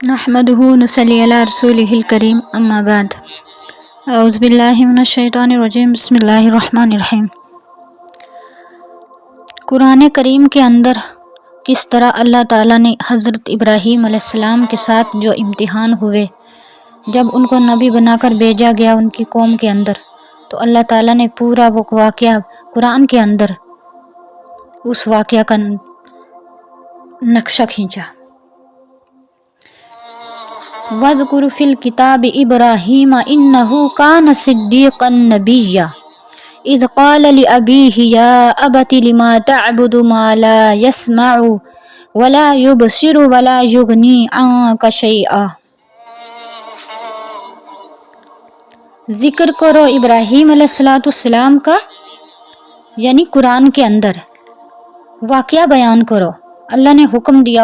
نحمده نصلی علی رسولہ الکریم اما بعد اعوذ باللہ من الشیطان الرجیم بسم اللہ الرحمن الرحیم۔ قرآن کریم کے اندر کس طرح اللہ تعالیٰ نے حضرت ابراہیم علیہ السلام کے ساتھ جو امتحان ہوئے جب ان کو نبی بنا کر بھیجا گیا ان کی قوم کے اندر، تو اللہ تعالیٰ نے پورا وہ واقعہ قرآن کے اندر اس واقعہ کا نقشہ کھینچا۔ وَاذْكُرْ فِي الْكِتَابِ إِبْرَاهِيمَ إِنَّهُ كَانَ صِدِّيقًا نَبِيًّا إِذْ قَالَ لِأَبِيهِ يَا أَبَتِ لِمَ تَعْبُدُ مَا لَا يَسْمَعُ وَلَا يُبْصِرُ وَلَا يُغْنِي عَنكَ شَيْئًا۔ ذکر کرو ابراہیم علیہ السلام کا، یعنی قرآن کے اندر واقعہ بیان کرو۔ اللہ نے حکم دیا